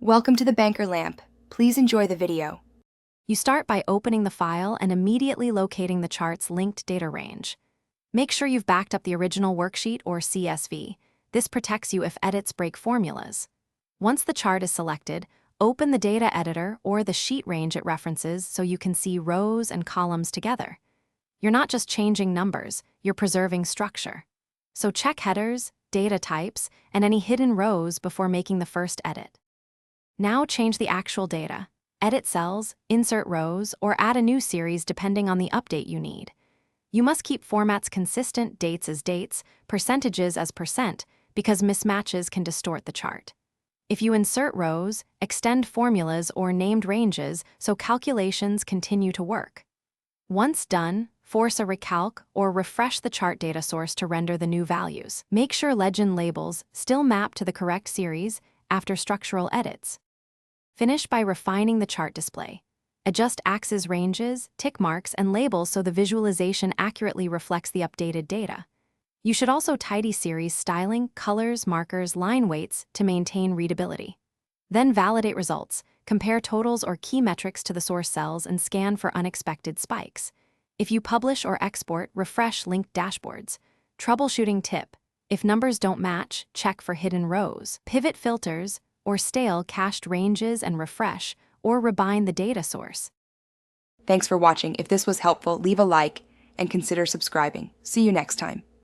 Welcome to the Banker Lamp. Please enjoy the video. You start by opening the file and immediately locating the chart's linked data range. Make sure you've backed up the original worksheet or CSV. This protects you if edits break formulas. Once the chart is selected, open the data editor or the sheet range it references so you can see rows and columns together. You're not just changing numbers, you're preserving structure. So check headers, data types, and any hidden rows before making the first edit. Now change the actual data. Edit cells, insert rows, or add a new series depending on the update you need. You must keep formats consistent, dates as dates, percentages as percent, because mismatches can distort the chart. If you insert rows, extend formulas or named ranges so calculations continue to work. Once done, force a recalc or refresh the chart data source to render the new values. Make sure legend labels still map to the correct series after structural edits. Finish by refining the chart display. Adjust axes ranges, tick marks, and labels so the visualization accurately reflects the updated data. You should also tidy series styling, colors, markers, line weights to maintain readability. Then validate results, compare totals or key metrics to the source cells, and scan for unexpected spikes. If you publish or export, refresh linked dashboards. Troubleshooting tip: if numbers don't match, check for hidden rows. Pivot filters or stale cached ranges and refresh or rebind the data source. Thanks for watching. If this was helpful, leave a like and consider subscribing. See you next time.